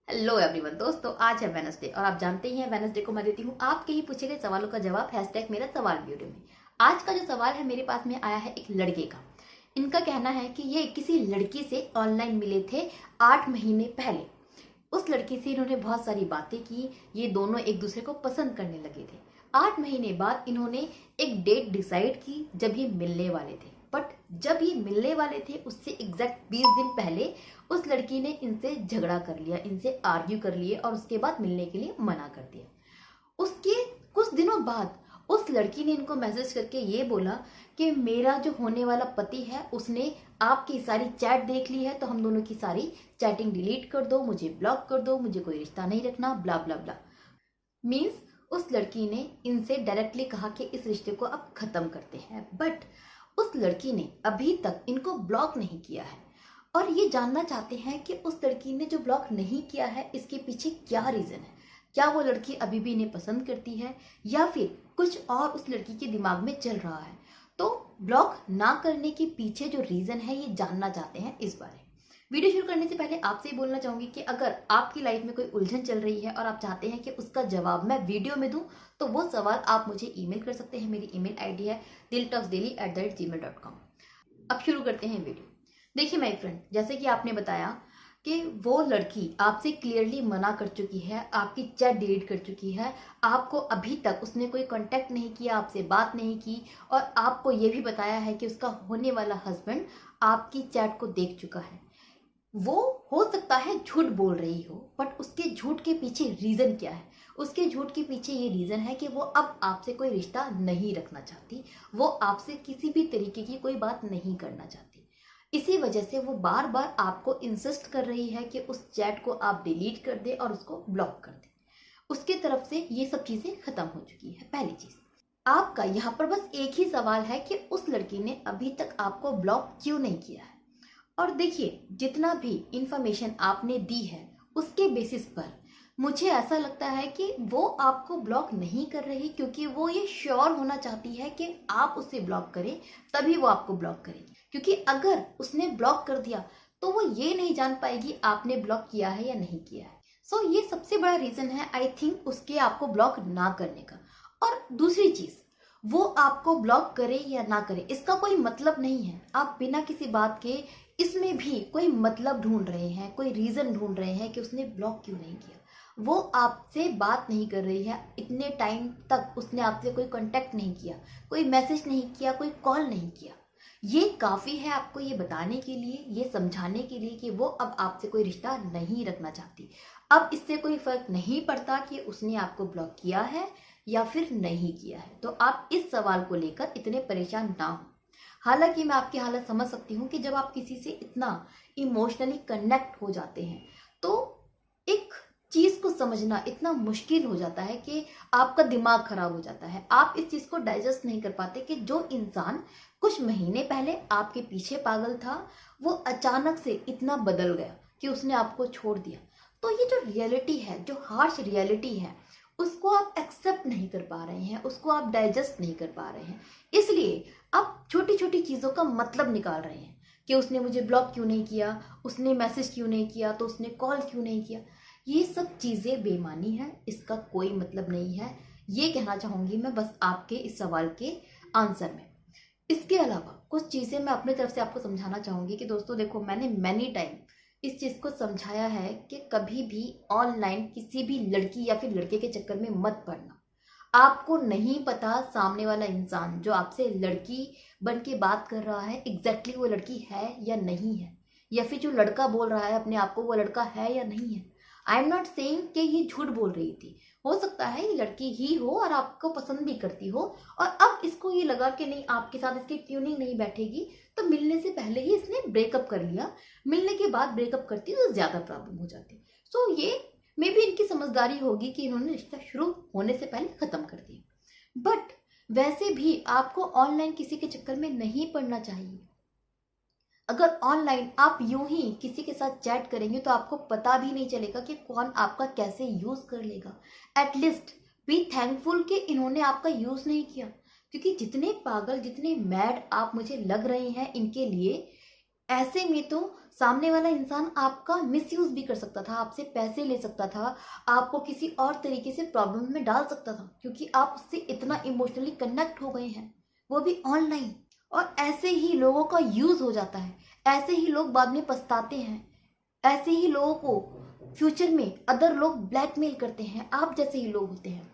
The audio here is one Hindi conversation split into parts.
हेलो एवरीवन दोस्तों, आज है वेनसडे और आप जानते ही हैं वेनसडे को मैं देती हूँ आपके ही पूछे गए सवालों का जवाब हैशटैग मेरा सवाल वीडियो में। आज का जो सवाल है मेरे पास में आया है एक लड़के का। इनका कहना है कि ये किसी लड़की से ऑनलाइन मिले थे 8 महीने पहले। उस लड़की से इन्होंने बहुत सारी बातें की, ये दोनों एक दूसरे को पसंद करने लगे थे। 8 महीने बाद इन्होंने एक डेट डिसाइड की जब ये मिलने वाले थे। बट जब ये मिलने वाले थे उससे एग्जैक्ट 20 दिन पहले उस लड़की ने इनसे झगड़ा कर लिया, इनसे आर्ग्यू कर लिए और उसके बाद मिलने के लिए मना कर दिया। उसके कुछ दिनों बाद उस लड़की ने इनको मैसेज करके ये बोला कि मेरा जो होने वाला पति है उसने आपकी सारी चैट देख ली है, तो हम दोनों की सारी चैटिंग डिलीट कर दो, मुझे ब्लॉक कर दो, मुझे कोई रिश्ता नहीं रखना, ब्ला ब्ला ब्ला। मीन्स उस लड़की ने इनसे डायरेक्टली कहा कि इस रिश्ते को अब खत्म करते हैं। बट उस लड़की ने अभी तक इनको ब्लॉक नहीं किया है और ये जानना चाहते हैं कि उस लड़की ने जो ब्लॉक नहीं किया है इसके पीछे क्या रीजन है। क्या वो लड़की अभी भी इन्हें पसंद करती है या फिर कुछ और उस लड़की के दिमाग में चल रहा है। तो ब्लॉक ना करने के पीछे जो रीजन है ये जानना चाहते हैं इस बारे। वीडियो शुरू करने से पहले आपसे ही बोलना चाहूंगी कि अगर आपकी लाइफ में कोई उलझन चल रही है और आप चाहते हैं कि उसका जवाब मैं वीडियो में दूं, तो वो सवाल आप मुझे ईमेल कर सकते हैं। मेरी ईमेल आईडी है diltalksdaily@gmail.com। अब शुरू करते हैं वीडियो। देखिए माय फ्रेंड, जैसे कि आपने बताया कि वो लड़की आपसे क्लियरली मना कर चुकी है, आपकी चैट डिलीट कर चुकी है, आपको अभी तक उसने कोई कांटेक्ट नहीं किया, आपसे बात नहीं की और आपको ये भी बताया है कि उसका होने वाला हस्बैंड आपकी चैट को देख चुका है। वो हो सकता है झूठ बोल रही हो, बट उसके झूठ के पीछे रीजन क्या है? उसके झूठ के पीछे ये रीजन है कि वो अब आपसे कोई रिश्ता नहीं रखना चाहती, वो आपसे किसी भी तरीके की कोई बात नहीं करना चाहती। इसी वजह से वो बार बार आपको इंसिस्ट कर रही है कि उस चैट को आप डिलीट कर दे और उसको ब्लॉक कर दे। उसके तरफ से ये सब चीजें खत्म हो चुकी है। पहली चीज, आपका यहाँ पर बस एक ही सवाल है कि उस लड़की ने अभी तक आपको ब्लॉक क्यों नहीं किया है। और देखिए, जितना भी इंफॉर्मेशन आपने दी है उसके बेसिस पर मुझे ऐसा लगता है कि वो आपको ब्लॉक नहीं कर रही, क्योंकि वो ये श्योर होना चाहती है कि आप उसे ब्लॉक करें तभी वो आपको ब्लॉक करेगी। क्योंकि अगर उसने ब्लॉक कर दिया तो वो ये नहीं जान पाएगी आपने ब्लॉक किया है या नहीं किया है। सो ये सबसे बड़ा रीजन है आई थिंक उसके आपको ब्लॉक ना करने का। और दूसरी चीज, वो आपको ब्लॉक करे या ना करे इसका कोई मतलब नहीं है। आप बिना किसी बात के इसमें भी कोई मतलब ढूंढ रहे हैं, कोई रीजन ढूंढ रहे हैं कि उसने ब्लॉक क्यों नहीं किया। वो आपसे बात नहीं कर रही है, इतने टाइम तक उसने आपसे कोई कांटेक्ट नहीं किया, कोई मैसेज नहीं किया, कोई कॉल नहीं किया। ये काफी है आपको ये बताने के लिए, ये समझाने के लिए कि वो अब आपसे कोई रिश्ता नहीं रखना चाहती। अब इससे कोई फर्क नहीं पड़ता कि उसने आपको ब्लॉक किया है या फिर नहीं किया है। तो आप इस सवाल को लेकर इतने परेशान ना हो। हालांकि मैं आपकी हालत समझ सकती हूँ कि जब आप किसी से इतना इमोशनली कनेक्ट हो जाते हैं तो एक चीज को समझना इतना मुश्किल हो जाता है कि आपका दिमाग खराब हो जाता है। आप इस चीज को डाइजेस्ट नहीं कर पाते कि जो इंसान कुछ महीने पहले आपके पीछे पागल था वो अचानक से इतना बदल गया कि उसने आपको छोड़ दिया। तो ये जो रियलिटी है, जो हार्श रियलिटी है, उसको आप एक्सेप्ट नहीं कर पा रहे हैं, उसको आप डाइजेस्ट नहीं कर पा रहे हैं। इसलिए आप छोटी छोटी चीजों का मतलब निकाल रहे हैं कि उसने मुझे ब्लॉक क्यों नहीं किया, उसने मैसेज क्यों नहीं किया, तो उसने कॉल क्यों नहीं किया। ये सब चीजें बेमानी है, इसका कोई मतलब नहीं है। ये कहना चाहूंगी मैं बस आपके इस सवाल के आंसर में। इसके अलावा कुछ चीजें मैं अपनी तरफ से आपको समझाना चाहूंगी कि दोस्तों देखो, मैंने मैनी टाइम इस चीज को समझाया है कि कभी भी ऑनलाइन किसी भी लड़की या फिर लड़के के चक्कर में मत पड़ना। आपको नहीं पता सामने वाला इंसान जो आपसे लड़की बन के बात कर रहा है एग्जैक्टली वो लड़की है या नहीं है, या फिर जो लड़का बोल रहा है अपने आप को वो लड़का है या नहीं है। आई एम नॉट सेइंग कि ये झूठ बोल रही थी, हो सकता है ये लड़की ही हो और आपको पसंद भी करती हो और अब इसको ये लगा कि नहीं आपके साथ इसकी ट्यूनिंग नहीं बैठेगी, तो मिलने से पहले ही इसने ब्रेकअप कर लिया, मिलने के बाद ब्रेकअप करती तो ज्यादा प्रॉब्लम हो जाती। सो ये मे भी इनकी समझदारी होगी कि इन्होंने रिश्ता शुरू होने से पहले खत्म कर दिया। बट वैसे भी आपको ऑनलाइन किसी के चक्कर में नहीं पड़ना चाहिए। अगर ऑनलाइन आप यूं ही किसी के साथ चैट करेंगे तो आपको पता भी नहीं चलेगा कि कौन आपका कैसे यूज कर लेगा। एटलीस्ट बी थैंकफुल कि इन्होंने आपका यूज नहीं किया, क्योंकि जितने पागल जितने मैड आप मुझे लग रहे हैं इनके लिए, ऐसे में तो सामने वाला इंसान आपका मिसयूज भी कर सकता था, आपसे पैसे ले सकता था, आपको किसी और तरीके से प्रॉब्लम में डाल सकता था, क्योंकि आप उससे इतना इमोशनली कनेक्ट हो गए हैं, वो भी ऑनलाइन। और ऐसे ही लोगों का यूज हो जाता है, ऐसे ही लोग बाद में पछताते हैं, ऐसे ही लोगों को फ्यूचर में अदर लोग ब्लैकमेल करते हैं, आप जैसे ही लोग होते हैं।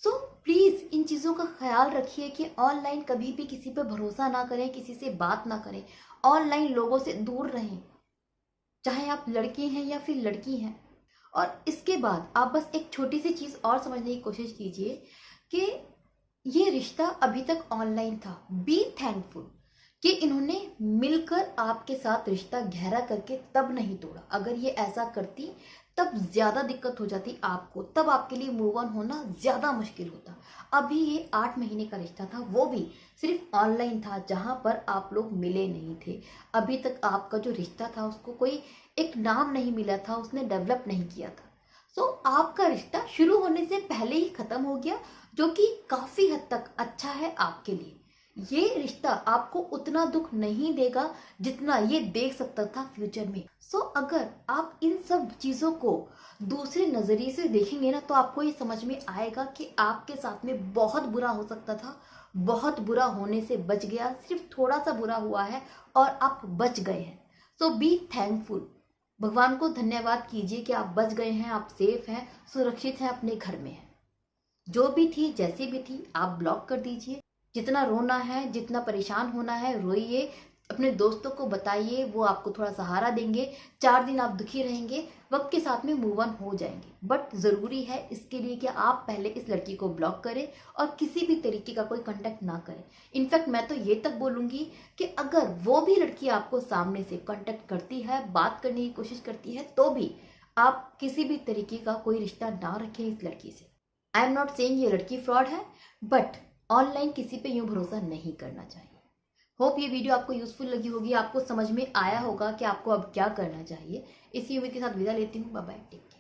सो प्लीज इन चीजों का ख्याल रखिए कि ऑनलाइन कभी भी किसी पर भरोसा ना करें, किसी से बात ना करें, ऑनलाइन लोगों से दूर रहें, चाहे आप लड़के हैं या फिर लड़की हैं। और इसके बाद आप बस एक छोटी सी चीज और समझने की कोशिश कीजिए कि ये रिश्ता अभी तक ऑनलाइन था। बी थैंकफुल कि इन्होंने मिलकर आपके साथ रिश्ता गहरा करके तब नहीं तोड़ा। अगर ये ऐसा करती तब ज्यादा दिक्कत हो जाती आपको, तब आपके लिए मूव ऑन होना ज्यादा मुश्किल होता। अभी ये 8 महीने का रिश्ता था, वो भी सिर्फ ऑनलाइन था, जहां पर आप लोग मिले नहीं थे। अभी तक आपका जो रिश्ता था उसको कोई एक नाम नहीं मिला था, उसने डेवलप नहीं किया था। सो आपका रिश्ता शुरू होने से पहले ही खत्म हो गया, जो कि काफी हद तक अच्छा है आपके लिए। ये रिश्ता आपको उतना दुख नहीं देगा जितना ये देख सकता था फ्यूचर में। सो अगर आप इन सब चीजों को दूसरे नजरिए से देखेंगे ना, तो आपको ये समझ में आएगा कि आपके साथ में बहुत बुरा हो सकता था, बहुत बुरा होने से बच गया, सिर्फ थोड़ा सा बुरा हुआ है और आप बच गए हैं। सो बी थैंकफुल, भगवान को धन्यवाद कीजिए कि आप बच गए हैं, आप सेफ हैं, सुरक्षित हैं, अपने घर में हैं। जो भी थी जैसी भी थी आप ब्लॉक कर दीजिए। जितना रोना है, जितना परेशान होना है रोइए, अपने दोस्तों को बताइए, वो आपको थोड़ा सहारा देंगे। 4 दिन आप दुखी रहेंगे, वक्त के साथ में मूव ऑन हो जाएंगे। बट जरूरी है इसके लिए कि आप पहले इस लड़की को ब्लॉक करें और किसी भी तरीके का कोई कांटेक्ट ना करें। इनफैक्ट मैं तो ये तक बोलूंगी कि अगर वो भी लड़की आपको सामने से कांटेक्ट करती है, बात करने की कोशिश करती है, तो भी आप किसी भी तरीके का कोई रिश्ता ना रखें इस लड़की से। आई एम नॉट सेइंग ये लड़की फ्रॉड है, बट ऑनलाइन किसी पे यूं भरोसा नहीं करना चाहिए। होप ये वीडियो आपको यूजफुल लगी होगी, आपको समझ में आया होगा कि आपको अब क्या करना चाहिए। इसी उम्मीद के साथ विदा लेती हूँ। Bye bye, take care.